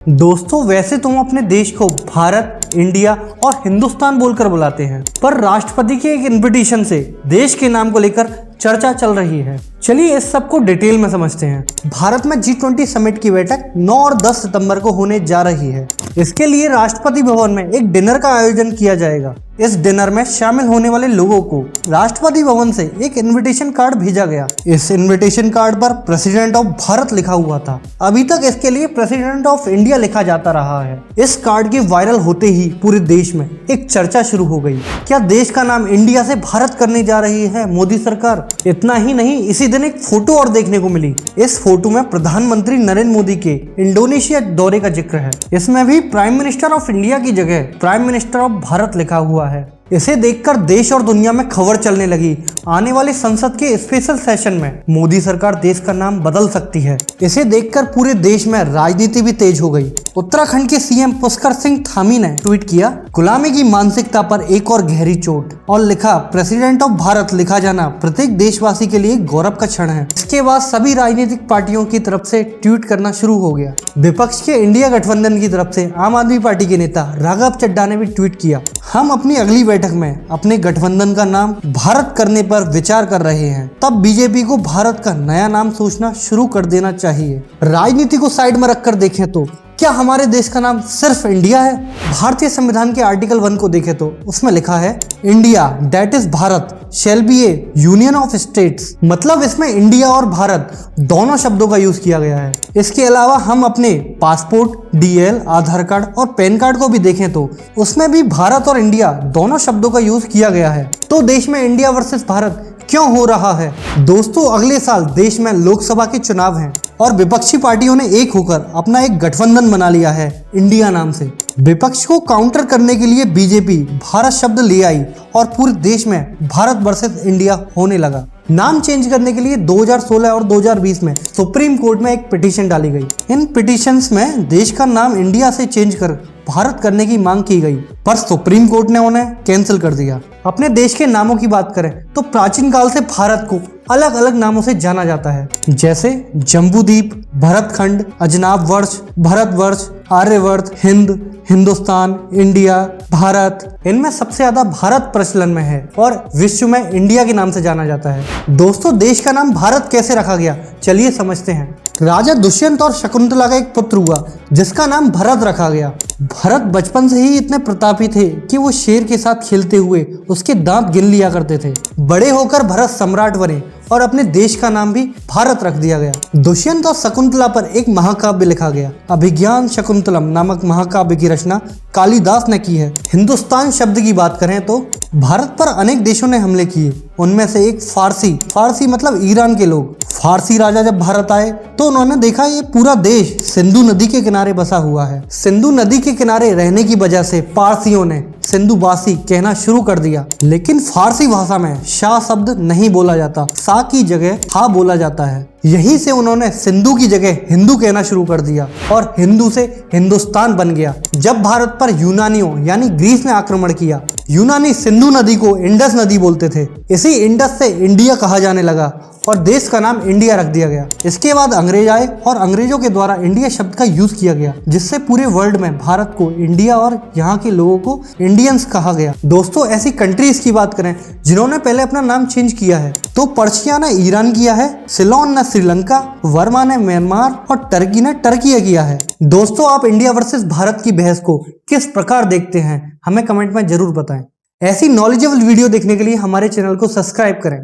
दोस्तों वैसे तो हम अपने देश को भारत, इंडिया और हिंदुस्तान बोलकर बुलाते हैं, पर राष्ट्रपति के एक इन्विटेशन से देश के नाम को लेकर चर्चा चल रही है। चलिए इस सब को डिटेल में समझते हैं। भारत में G20 समिट की बैठक 9 और 10 सितंबर को होने जा रही है। इसके लिए राष्ट्रपति भवन में एक डिनर का आयोजन किया जाएगा। इस डिनर में शामिल होने वाले लोगों को राष्ट्रपति भवन से एक इनविटेशन कार्ड भेजा गया। इस इनविटेशन कार्ड पर प्रेसिडेंट ऑफ भारत लिखा हुआ था। अभी तक इसके लिए प्रेसिडेंट ऑफ इंडिया लिखा जाता रहा है। इस कार्ड के वायरल होते ही पूरे देश में एक चर्चा शुरू हो गई। क्या देश का नाम इंडिया से भारत करने जा रही है मोदी सरकार? इतना ही नहीं, इसी दिन एक फोटो और देखने को मिली। इस फोटो में प्रधानमंत्री नरेंद्र मोदी के इंडोनेशिया दौरे का जिक्र है। इसमें भी प्राइम मिनिस्टर ऑफ इंडिया की जगह प्राइम मिनिस्टर ऑफ भारत लिखा हुआ है। इसे देखकर देश और दुनिया में खबर चलने लगी, आने वाले संसद के स्पेशल सेशन में मोदी सरकार देश का नाम बदल सकती है। इसे देखकर पूरे देश में राजनीति भी तेज हो गई। उत्तराखंड के सीएम पुष्कर सिंह धामी ने ट्वीट किया, गुलामी की मानसिकता पर एक और गहरी चोट, और लिखा, प्रेसिडेंट ऑफ भारत लिखा जाना प्रत्येक देशवासी के लिए गौरव का क्षण है। इसके बाद सभी राजनीतिक पार्टियों की तरफ से ट्वीट करना शुरू हो गया। विपक्ष के इंडिया गठबंधन की तरफ से आम आदमी पार्टी के नेता राघव चड्ढा ने भी ट्वीट किया, हम अपनी अगली बैठक में अपने गठबंधन का नाम भारत करने पर विचार कर रहे हैं। तब बीजेपी को भारत का नया नाम सोचना शुरू कर देना चाहिए। राजनीति को साइड में रखकर देखें तो क्या हमारे देश का नाम सिर्फ इंडिया है? भारतीय संविधान के आर्टिकल 1 को देखें तो उसमें लिखा है, India that is Bharat shall be A union of states. मतलब इसमें इंडिया और भारत दोनों शब्दों का यूज किया गया है। इसके अलावा हम अपने पासपोर्ट, डीएल, आधार कार्ड और पैन कार्ड को भी देखें तो उसमें भी भारत और इंडिया दोनों शब्दों का यूज किया गया है। तो देश में इंडिया वर्सेस भारत क्यों हो रहा है? दोस्तों अगले साल देश में लोकसभा के चुनाव हैं और विपक्षी पार्टियों ने एक होकर अपना एक गठबंधन बना लिया है इंडिया नाम से। विपक्ष को काउंटर करने के लिए बीजेपी भारत शब्द ले आई और पूरे देश में भारत वर्सेस इंडिया होने लगा। नाम चेंज करने के लिए 2016 और 2020 में सुप्रीम कोर्ट में एक पिटीशन डाली गई। इन पिटीशंस में देश का नाम इंडिया से चेंज कर भारत करने की मांग की गई, पर सुप्रीम कोर्ट ने उन्हें कैंसिल कर दिया। अपने देश के नामों की बात करें तो प्राचीन काल से भारत को अलग अलग नामों से जाना जाता है, जैसे जम्बूद्वीप, भरतखंड, अजनाब वर्ष, भारतवर्ष, आर्यवर्त, हिंद, हिंदुस्तान, इंडिया, भारत। इनमें सबसे ज्यादा भारत प्रचलन में है और विश्व में इंडिया के नाम से जाना जाता है। दोस्तों देश का नाम भारत कैसे रखा गया, चलिए समझते हैं। राजा दुष्यंत और शकुंतला का एक पुत्र हुआ जिसका नाम भरत रखा गया। भरत बचपन से ही इतने प्रतापी थे कि वो शेर के साथ खेलते हुए उसके दांत गिन लिया करते थे। बड़े होकर भरत सम्राट बने और अपने देश का नाम भी भारत रख दिया गया। दुष्यंत और शकुंतला पर एक महाकाव्य लिखा गया। अभिज्ञान शकुंतलम नामक महाकाव्य की रचना कालिदास ने की है। हिंदुस्तान शब्द की बात करें तो भारत पर अनेक देशों ने हमले किए, उनमें से एक फारसी मतलब ईरान के लोग। फारसी राजा जब भारत आए तो उन्होंने देखा ये पूरा देश सिंधु नदी के किनारे बसा हुआ है। सिंधु नदी के किनारे रहने की वजह से पारसियों ने सिंधुवासी कहना शुरू कर दिया, लेकिन फारसी भाषा में शाह शब्द नहीं बोला जाता, सा की जगह हा बोला जाता है। यहीं से उन्होंने सिंधु की जगह हिंदू कहना शुरू कर दिया और हिंदू से हिंदुस्तान बन गया। जब भारत पर यूनानियों यानी ग्रीस ने आक्रमण किया, यूनानी सिंधु नदी को इंडस नदी बोलते थे। इसी इंडस से इंडिया कहा जाने लगा और देश का नाम इंडिया रख दिया गया। इसके बाद अंग्रेज आए और अंग्रेजों के द्वारा इंडिया शब्द का यूज किया गया, जिससे पूरे वर्ल्ड में भारत को इंडिया और यहाँ के लोगों को इंडियंस कहा गया। दोस्तों ऐसी कंट्रीज की बात करें जिन्होंने पहले अपना नाम चेंज किया है तो पर्शिया ने ईरान किया है, सिलोन ने श्रीलंका, वर्मा ने म्यांमार और टर्की ने टर्किया किया है। दोस्तों आप इंडिया वर्सेस भारत की बहस को किस प्रकार देखते हैं, हमें कमेंट में जरूर बताएं। ऐसी नॉलेजेबल वीडियो देखने के लिए हमारे चैनल को सब्सक्राइब करें।